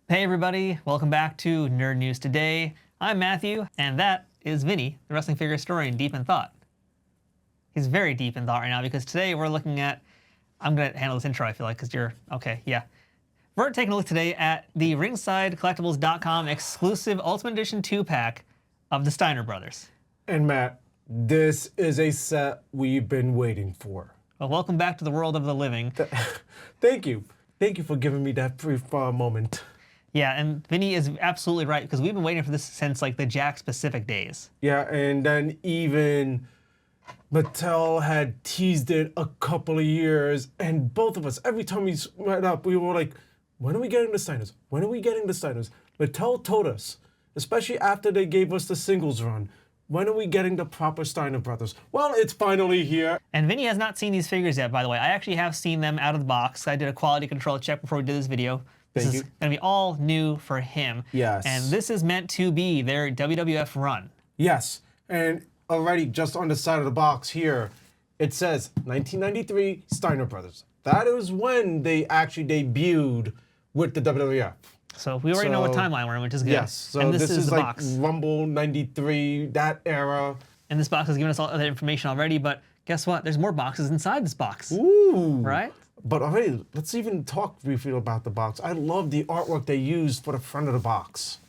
Hey everybody, welcome back to Nerd News Today. I'm Matthew, and that is Vinny, the wrestling figure historian, deep in thought. He's very deep in thought right now because today we're looking at, I'm going to handle this intro, I feel like, because you're, okay, yeah. We're taking a look today at the ringsidecollectibles.com exclusive Ultimate Edition 2-pack of the Steiner brothers. And Matt, this is a set we've been waiting for. Well, welcome back to the world of the living. Thank you. Thank you for giving me that brief moment. Yeah, and Vinny is absolutely right, because we've been waiting for this since like the Jack specific days. Yeah, and then even Mattel had teased it a couple of years, and both of us, every time we met up, we were like, when are we getting the Steiners? When are we getting the Steiners? Mattel told us, especially after they gave us the singles run, when are we getting the proper Steiner brothers? Well, it's finally here. And Vinny has not seen these figures yet, by the way. I actually have seen them out of the box. I did a quality control check before we did this video. This is going to be all new for him. Yes. And this is meant to be their WWF run. Yes, and already just on the side of the box here, it says 1993 Steiner Brothers. That is when they actually debuted with the WWF. So we already know what timeline we're in, which is good. Yes, so and this is the like box. Rumble 93, that era. And this box has given us all that information already, but guess what? There's more boxes inside this box. Ooh. Right? But already, let's even talk briefly about the box. I love the artwork they used for the front of the box.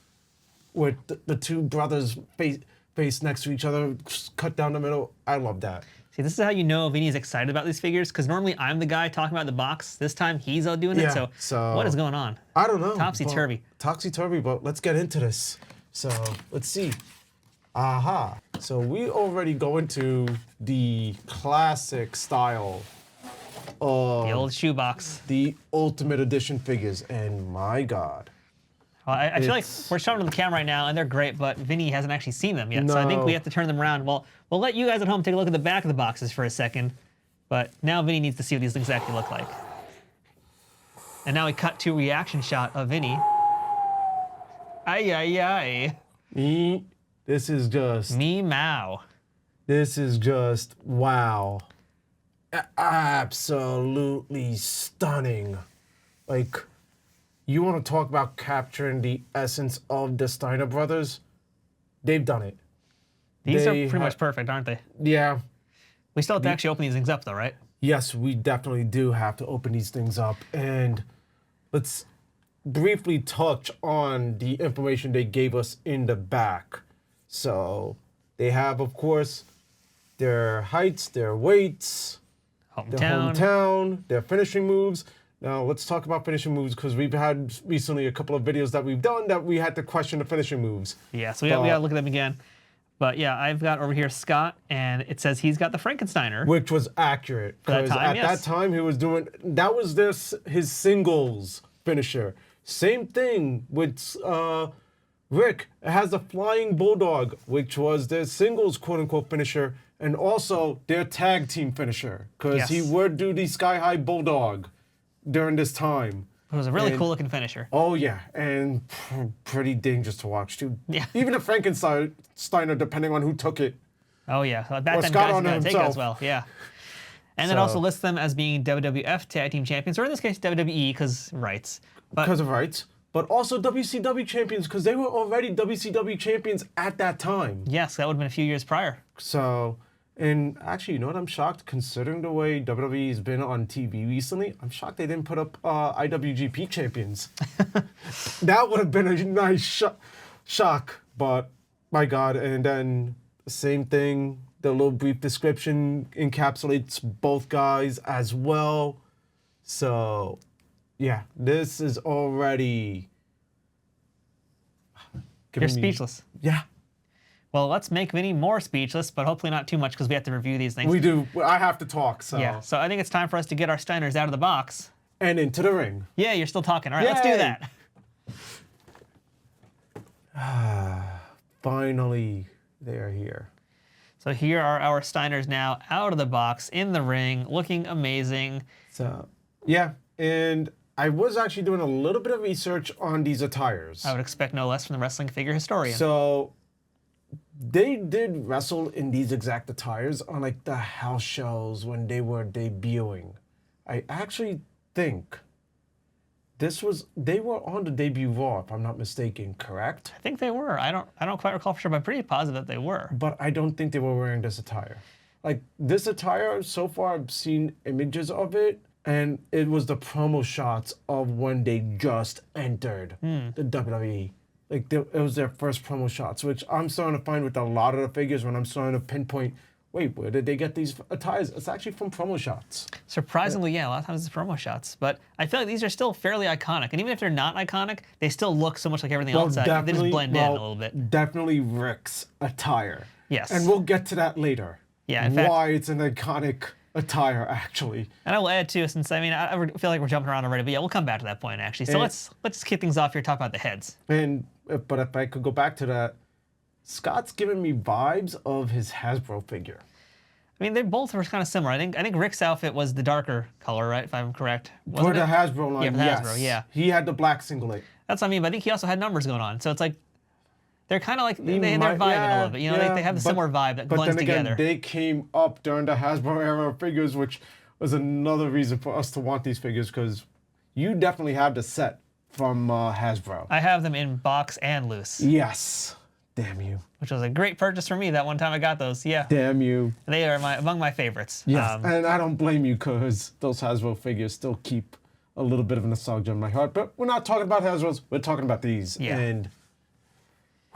With the two brothers face next to each other, cut down the middle. I love that. See, this is how you know Vinny's excited about these figures, because normally I'm the guy talking about the box. This time he's out doing it, so what is going on? I don't know. Topsy-turvy. Topsy-turvy, but let's get into this. So, let's see. Aha. So we already go into the classic style of The old shoebox. the Ultimate Edition figures, and my God. Well, I feel like we're showing them the camera right now, and they're great, but Vinny hasn't actually seen them yet, so I think we have to turn them around. Well, we'll let you guys at home take a look at the back of the boxes for a second, but now Vinny needs to see what these exactly look like. And now we cut to a reaction shot of Vinny. Ay, ay, ay. This is just... Me-mow. This is just, wow. Absolutely stunning. Like, you want to talk about capturing the essence of the Steiner brothers? They've done it. These are pretty much perfect, aren't they? Yeah. We still have to actually open these things up, though, right? Yes, we definitely do have to open these things up. And let's briefly touch on the information they gave us in the back. So they have, of course, their heights, their weights, their hometown, their finishing moves. Now, let's talk about finishing moves, because we've had recently a couple of videos that we've done that we had to question the finishing moves. Yeah, so we got to look at them again. But yeah, I've got over here Scott, and it says he's got the Frankensteiner. Which was accurate. Because at that time, he was doing, that was his singles finisher. Same thing with Rick. It has the Flying Bulldog, which was their singles quote-unquote finisher, and also their tag team finisher, because he would do the Sky High Bulldog during this time. It was a really cool looking finisher. Oh yeah, and pretty dangerous to watch too. Yeah. Even a Frankensteiner, depending on who took it. Oh yeah, back then Scott guys on gotta take it himself. as well. Yeah. And then also lists them as being WWF Tag Team Champions, or in this case WWE, because rights. Because of rights. But also WCW champions, because they were already WCW champions at that time. Yes, that would have been a few years prior. So, and actually, you know what? I'm shocked, considering the way WWE's been on TV recently. I'm shocked they didn't put up IWGP champions. That would have been a nice shock. But my God, and then same thing. The little brief description encapsulates both guys as well. So, yeah, this is already... You're speechless. Yeah. Well, let's make Vinny more speechless, but hopefully not too much, because we have to review these things. We do. I have to talk, so... Yeah, so I think it's time for us to get our Steiners out of the box. And into the ring. Yeah, you're still talking. All right, let's do that. Finally, they are here. So here are our Steiners now out of the box, in the ring, looking amazing. So, yeah, and I was actually doing a little bit of research on these attires. I would expect no less from the wrestling figure historian. So, they did wrestle in these exact attires on like the house shows when they were debuting. I actually think They were on the debut Raw, if I'm not mistaken, correct? I think they were. I don't quite recall for sure, but I'm pretty positive that they were. But I don't think they were wearing this attire. Like this attire, so far I've seen images of it, and it was the promo shots of when they just entered the WWE. Like it was their first promo shots, which I'm starting to find with a lot of the figures when I'm starting to pinpoint, wait, where did they get these attires? It's actually from promo shots. Surprisingly, yeah, a lot of times it's promo shots. But I feel like these are still fairly iconic. And even if they're not iconic, they still look so much like everything else. They just blend in a little bit. Definitely Rick's attire. Yes. And we'll get to that later. Yeah, in fact, why it's an iconic attire, actually. and I will add too, since I mean, I feel like we're jumping around already, but yeah, we'll come back to that point actually. So let's kick things off here, talk about the heads. But if I could go back to that, Scott's giving me vibes of his Hasbro figure. I mean, they both were kind of similar. I think Rick's outfit was the darker color, right? If I'm correct. For the Hasbro line, yeah, for the yes. Hasbro, yeah. He had the black singlet. That's what I mean, but I think he also had numbers going on. So it's like, they're kind of like, they're vibing a little bit. You know, they have the similar vibe that blends together. But then again, they came up during the Hasbro era of figures, which was another reason for us to want these figures, because you definitely have the set from Hasbro. I have them in box and loose. Yes. Damn you. Which was a great purchase for me that one time I got those. Yeah. Damn you. They are among my favorites. Yes, and I don't blame you, because those Hasbro figures still keep a little bit of nostalgia in my heart. But we're not talking about Hasbros. We're talking about these. Yeah. And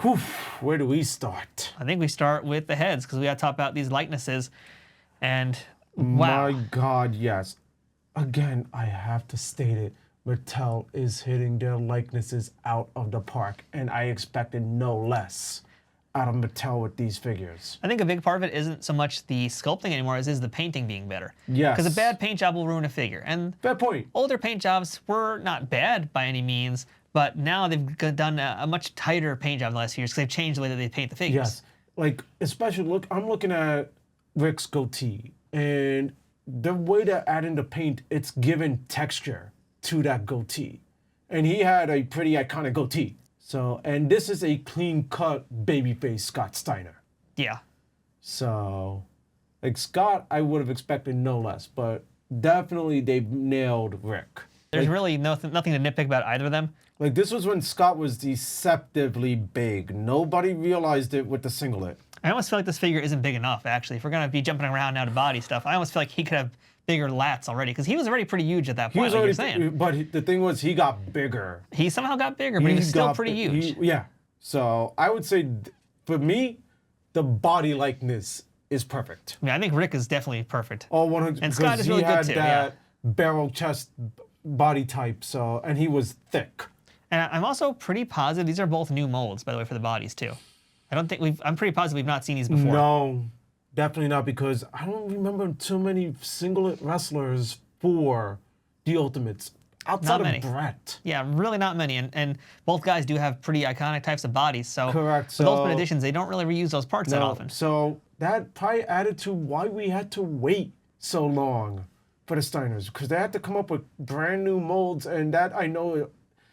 whew, where do we start? I think we start with the heads, because we got to talk about these likenesses. And wow. My God, yes. Again, I have to state it. Mattel is hitting their likenesses out of the park, and I expected no less out of Mattel with these figures. I think a big part of it isn't so much the sculpting anymore as is the painting being better. Yes. Because a bad paint job will ruin a figure. And fair point. Older paint jobs were not bad by any means, but now they've done a much tighter paint job in the last few years because they've changed the way that they paint the figures. Yes. Like, especially, I'm looking at Rick's goatee, and the way they're adding the paint, it's given texture to that goatee. And he had a pretty iconic goatee. So, and this is a clean-cut babyface Scott Steiner. Yeah. So, like Scott, I would have expected no less, but definitely they've nailed Rick. There's really nothing to nitpick about either of them. Like, this was when Scott was deceptively big. Nobody realized it with the singlet. I almost feel like this figure isn't big enough, actually. If we're going to be jumping around now to body stuff, I almost feel like he could have bigger lats already, because he was already pretty huge at that point, like you're saying. But the thing was, he got bigger. He somehow got bigger, but he was still pretty huge. Yeah. So I would say, for me, the body likeness is perfect. I mean, I think Rick is definitely perfect. Oh, 100%. And Scott is really good too, He had that barrel chest body type, so, and he was thick. And I'm also pretty positive these are both new molds, by the way, for the bodies too. I'm pretty positive we've not seen these before. No, definitely not, because I don't remember too many singlet wrestlers for the Ultimates outside of Brett. Yeah, really not many. And both guys do have pretty iconic types of bodies. So correct. With Ultimate Editions, they don't really reuse those parts that often. So that probably added to why we had to wait so long for the Steiners, because they had to come up with brand new molds, and that I know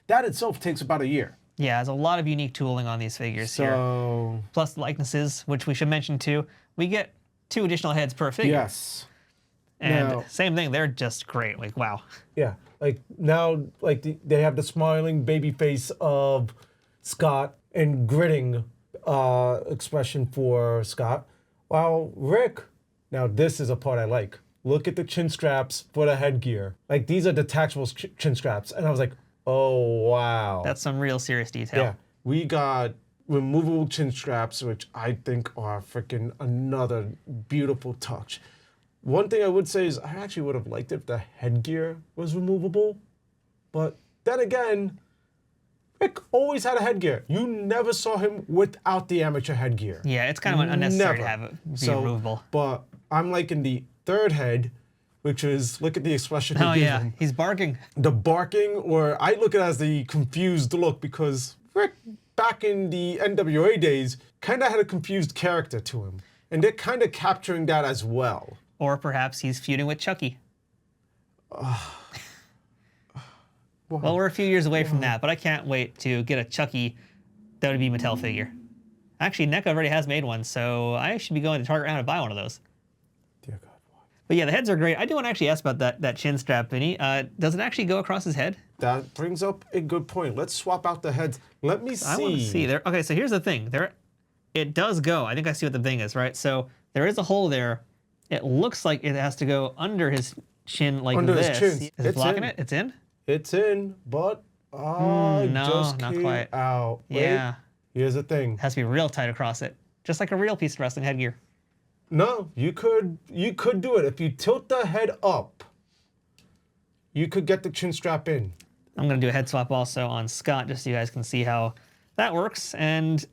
that itself takes about a year. Yeah, there's a lot of unique tooling on these figures here. Plus likenesses, which we should mention too. We get 2 additional heads per figure. Yes. And now, same thing, they're just great. Like, wow. Yeah, like now, like they have the smiling baby face of Scott and gritting expression for Scott. While Rick, now this is a part I like. Look at the chin straps for the headgear. Like, these are detachable chin straps. And I was like, oh, wow. That's some real serious detail. Yeah, we got removable chin straps, which I think are freaking another beautiful touch. One thing I would say is I actually would have liked it if the headgear was removable. But then again, Rick always had a headgear. You never saw him without the amateur headgear. Yeah, it's kind of unnecessary to have it be removable. But I'm liking the third head, which is, look at the expression he gives him. He's barking. The barking, or I look at it as the confused look, because Rick, back in the NWA days, kind of had a confused character to him. And they're kind of capturing that as well. Or perhaps he's feuding with Chucky. Well, we're a few years away from that, but I can't wait to get a Chucky WWE Mattel figure. Actually, NECA already has made one, so I should be going to Target now to buy one of those. Dear God, why? But yeah, the heads are great. I do want to actually ask about that chin strap, Vinny. Does it actually go across his head? That brings up a good point. Let's swap out the heads. Let me see. I want to see there. Okay, so here's the thing. It does go. I think I see what the thing is, right? So there is a hole there. It looks like it has to go under his chin like Under this. his chin. Is it blocking it? It's in? It's in, but no, just not came quite. out. Wait, Yeah. here's the thing. It has to be real tight across it. Just like a real piece of wrestling headgear. No, you could do it. If you tilt the head up, you could get the chin strap in. I'm going to do a head swap also on Scott just so you guys can see how that works. And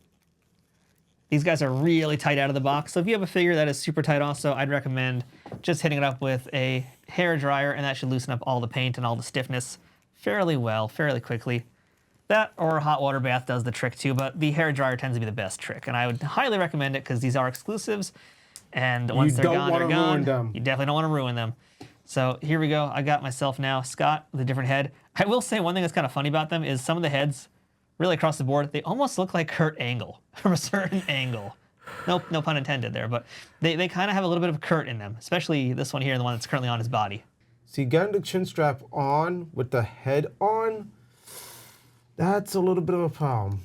these guys are really tight out of the box. So if you have a figure that is super tight also, I'd recommend just hitting it up with a hair dryer, and that should loosen up all the paint and all the stiffness fairly well, fairly quickly. That or a hot water bath does the trick too, but the hair dryer tends to be the best trick. And I would highly recommend it because these are exclusives. And once they're gone, they're gone. You definitely don't want to ruin them. So here we go. I got myself now Scott with a different head. I will say one thing that's kind of funny about them is some of the heads, really across the board, they almost look like Kurt Angle from a certain angle. Nope, no pun intended there, but they kind of have a little bit of Kurt in them, especially this one here, the one that's currently on his body. See, getting the chin strap on with the head on, that's a little bit of a problem.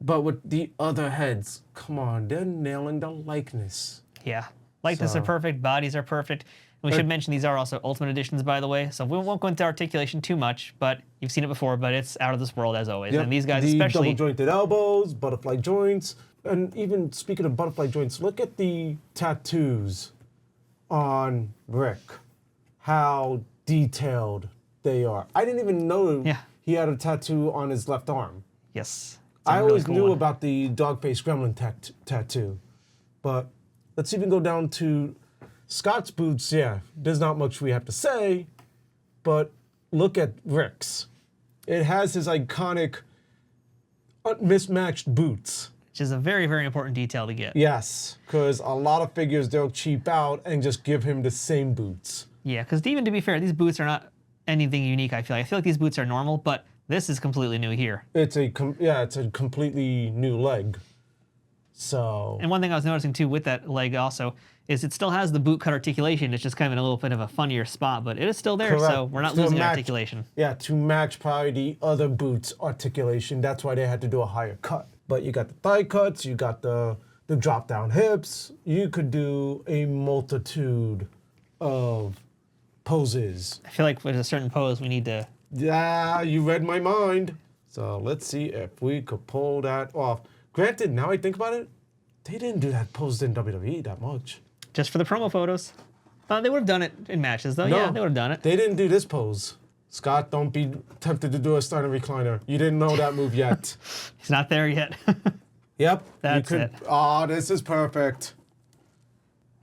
But with the other heads, come on, they're nailing the likeness. Yeah, likeness are perfect, bodies are perfect. And we should mention these are also Ultimate Editions, by the way, so we won't go into articulation too much, but you've seen it before, but it's out of this world as always. Yep. And these guys the especially... double-jointed elbows, butterfly joints, and even speaking of butterfly joints, look at the tattoos on Rick, how detailed they are. I didn't even know he had a tattoo on his left arm. Yes. I always knew about the dog-faced gremlin tattoo, but let's even go down to Scott's boots. Yeah, there's not much we have to say, but look at Rick's. It has his iconic mismatched boots. Which is a very, very important detail to get. Yes, because a lot of figures, they'll cheap out and just give him the same boots. Yeah, because even to be fair, these boots are not anything unique, I feel like. I feel like these boots are normal, but this is completely new here. It's a completely new leg. So. And one thing I was noticing too with that leg also is it still has the boot cut articulation. It's just kind of in a little bit of a funnier spot, but it is still there, so we're not losing articulation. Yeah, to match probably the other boots' articulation. That's why they had to do a higher cut. But you got the thigh cuts, you got the drop down hips. You could do a multitude of poses. I feel like with a certain pose we need to... Yeah, you read my mind. So let's see if we could pull that off. Granted, now I think about it, they didn't do that pose in WWE that much. Just for the promo photos. They would have done it in matches, though. No, yeah, they would have done it. They didn't do this pose. Scott, don't be tempted to do a Steiner recliner. You didn't know that move yet. He's not there yet. Yep. That's it. Oh, this is perfect.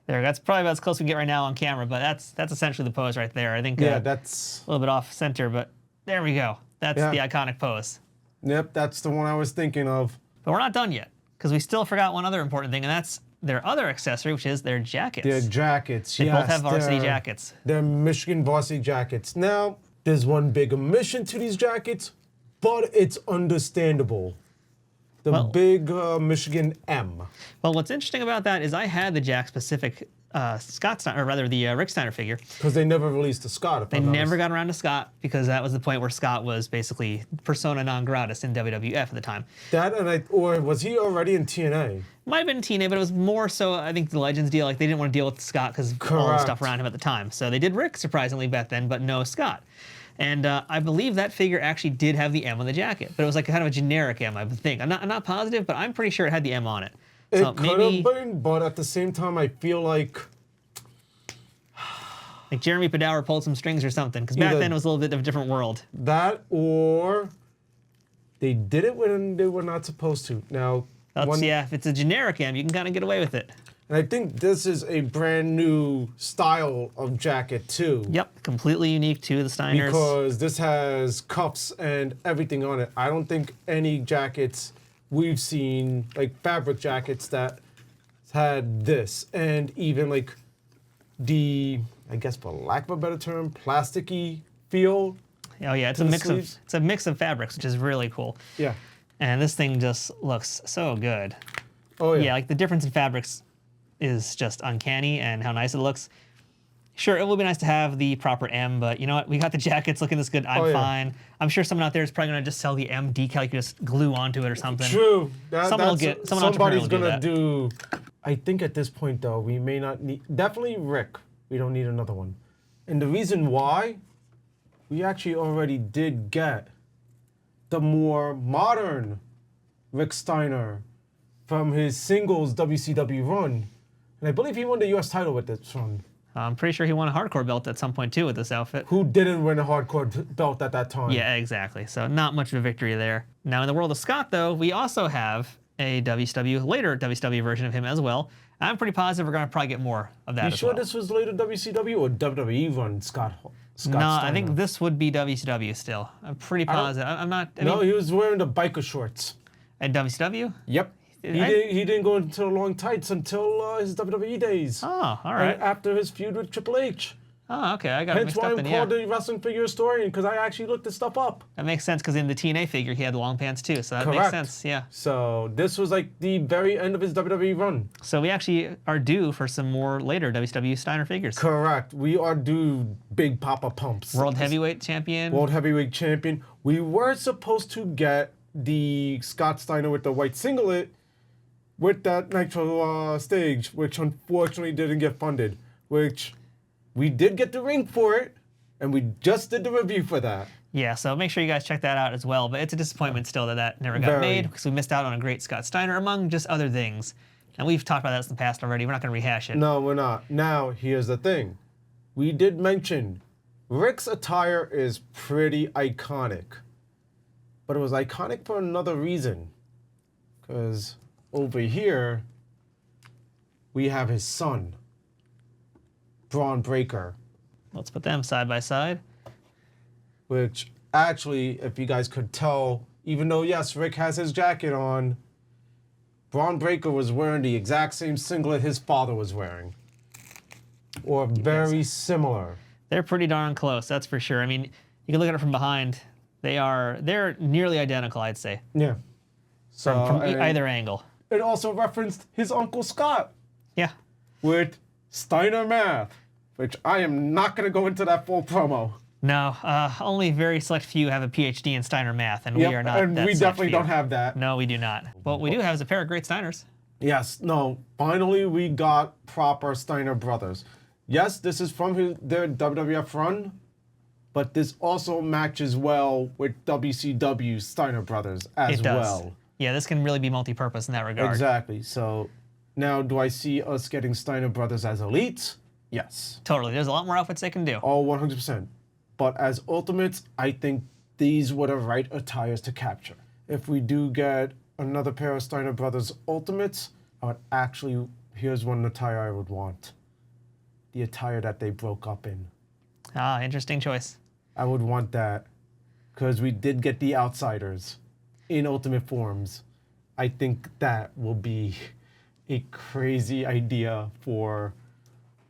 There, that's probably about as close as we get right now on camera, but that's essentially the pose right there. I think that's a little bit off center, but there we go. That's the iconic pose. Yep, that's the one I was thinking of. But we're not done yet, because we still forgot one other important thing, and that's their other accessory, which is their jackets. Their jackets, They both have varsity jackets. They're Michigan varsity jackets. Now, there's one big omission to these jackets, but it's understandable. The big Michigan M. Well, what's interesting about that is I had the Jack-specific Scott Steiner, or rather the Rick Steiner figure. Because they never released a Scott. They never got around to Scott because that was the point where Scott was basically persona non gratis in WWF at the time. Or was he already in TNA? Might have been TNA, but it was more so, I think, the Legends deal. Like, they didn't want to deal with Scott because of all the stuff around him at the time. So they did Rick, surprisingly, back then, but no Scott. And I believe that figure actually did have the M on the jacket, but it was like kind of a generic M, I would think. I'm not positive, but I'm pretty sure it had the M on it. So it could have been, but at the same time, I feel like Jeremy Padour pulled some strings or something, because back then it was a little bit of a different world. That, or they did it when they were not supposed to. Now, if it's a generic M, you can kind of get away with it. And I think this is a brand new style of jacket too. Yep, completely unique to the Steiners. Because this has cuffs and everything on it. I don't think any jackets we've seen, like fabric jackets, that had this. And even like the, I guess for lack of a better term, plasticky feel. Oh yeah, it's a mix of fabrics, which is really cool. Yeah. And this thing just looks so good. Oh yeah. Yeah, like the difference in fabrics is just uncanny, and how nice it looks. Sure, it will be nice to have the proper M, but you know what? We got the jackets looking this good. I'm yeah. fine. I'm sure someone out there is probably going to just sell the M decal. You can just glue onto it or something. True. Somebody's gonna do. I think at this point though, we may not need. Definitely Rick. We don't need another one. And the reason why, we actually already did get the more modern Rick Steiner from his singles WCW run, and I believe he won the U.S. title with this run. I'm pretty sure he won a hardcore belt at some point too with this outfit. Who didn't win a hardcore belt at that time? Yeah, exactly. So not much of a victory there. Now in the world of Scott, though, we also have a later WCW version of him as well. I'm pretty positive we're going to probably get more of that You as sure well. this was later WCW or WWE run Scott No, Steiner? I think this would be WCW still. I'm pretty positive. I'm not. No, he was wearing the biker shorts. At WCW? Yep. He didn't go into the long tights until his WWE days. Oh, all right. After his feud with Triple H. Oh, okay. I got it Hence mixed why up I'm then, called yeah. the wrestling figure historian, because I actually looked this stuff up. That makes sense because in the TNA figure he had the long pants too, so that makes Correct. sense. Yeah. So this was like the very end of his WWE run. So we actually are due for some more later WCW Steiner figures. Correct. We are due big Papa Pumps. World Heavyweight Champion. World Heavyweight Champion. We were supposed to get the Scott Steiner with the white singlet with that Nitro stage, which unfortunately didn't get funded, which we did get the ring for it, and we just did the review for that. Yeah, so make sure you guys check that out as well. But it's a disappointment still that never got made because we missed out on a great Scott Steiner, among just other things. And we've talked about that in the past already. We're not going to rehash it. No, we're not. Now, here's the thing. We did mention Rick's attire is pretty iconic. But it was iconic for another reason. Because over here, we have his son, Braun Breaker. Let's put them side by side. Which actually, if you guys could tell, even though, yes, Rick has his jacket on, Braun Breaker was wearing the exact same singlet his father was wearing. Or very similar. They're pretty darn close, that's for sure. I mean, you can look at it from behind. They're nearly identical, I'd say. Yeah. So From either angle. It also referenced his Uncle Scott Yeah. with Steiner math, which I am not going to go into that full promo. No, only very select few have a PhD in Steiner math, and we are not and that we select definitely few. don't have that. No, we do not. What we do have is a pair of great Steiners. Yes, no, finally we got proper Steiner brothers. Yes, this is from their WWF run, but this also matches well with WCW Steiner brothers as It does. well. Yeah, this can really be multi-purpose in that regard. Exactly. So now, do I see us getting Steiner brothers as elites? Yes. Totally. There's a lot more outfits they can do. All 100%. But as ultimates, I think these were the right attires to capture. If we do get another pair of Steiner brothers ultimates, I would actually, here's one attire I would want. The attire that they broke up in. Ah, interesting choice. I would want that because we did get the outsiders in ultimate forms. I think that will be a crazy idea for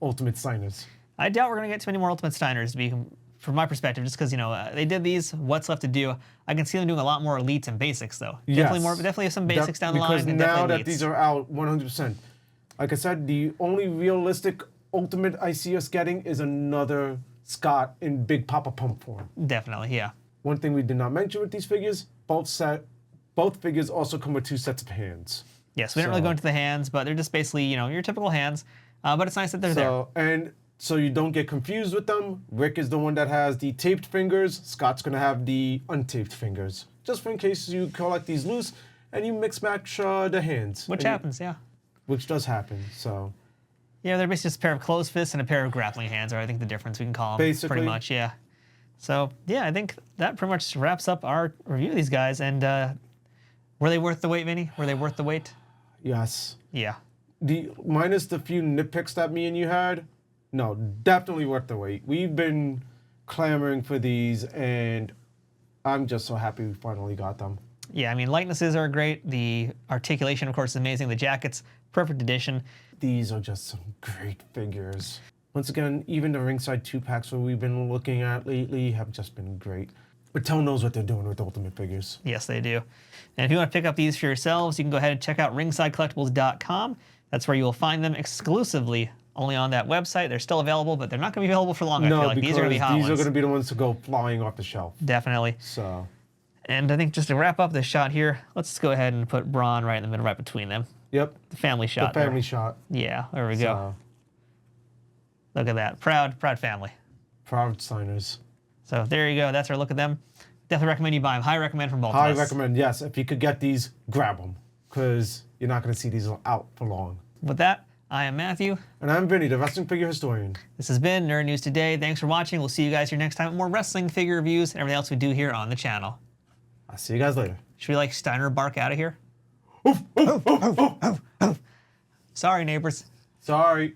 ultimate Steiners. I doubt we're going to get too many more Ultimate Steiners, to be, from my perspective, just because, they did these, what's left to do. I can see them doing a lot more elites and basics, though. Yes. Definitely some basics down the line. Because And now definitely that elites. these are out 100%, like I said, the only realistic ultimate I see us getting is another Scott in Big Papa Pump form. Definitely, yeah. One thing we did not mention with these figures, both figures also come with 2 sets of hands. Yes, we didn't really go into the hands, but they're just basically, your typical hands. But it's nice that they're there. And so you don't get confused with them, Rick is the one that has the taped fingers, Scott's going to have the untaped fingers. Just for in case you collect these loose and you mix match the hands. Which happens, yeah. Which does happen, so. Yeah, they're basically just a pair of closed fists and a pair of grappling hands, or I think the difference we can call them. Basically. Pretty much, yeah. So, yeah, I think that pretty much wraps up our review of these guys. And were they worth the wait, Vinny? Were they worth the wait? Yes. Yeah. Minus the few nitpicks that me and you had, no, definitely worth the wait. We've been clamoring for these, and I'm just so happy we finally got them. Yeah, I mean, likenesses are great. The articulation, of course, is amazing. The jackets, perfect addition. These are just some great figures. Once again, even the ringside 2-packs that we've been looking at lately have just been great. Mattel knows what they're doing with Ultimate figures. Yes, they do. And if you want to pick up these for yourselves, you can go ahead and check out ringsidecollectibles.com. That's where you will find them exclusively only on that website. They're still available, but they're not going to be available for long. I feel No, like because these are going to be hot ones. going to be the ones to go flying off the shelf. Definitely. So, And I think just to wrap up this shot here, let's go ahead and put Braun right in the middle, right between them. yep, The family shot. the family there. shot. Yeah, there we go. So, Look at that. Proud family. proud Steiners. So there you go. That's our look at them. Definitely recommend you buy them. High recommend from both of Highly us. recommend, yes. If you could get these, grab them. Because you're not going to see these out for long. With that, I am Matthew. And I'm Vinny, the wrestling figure historian. This has been Nerd News Today. Thanks for watching. We'll see you guys here next time with more wrestling figure reviews and everything else we do here on the channel. I'll see you guys later. Should we Steiner bark out of here? Sorry, neighbors. Sorry.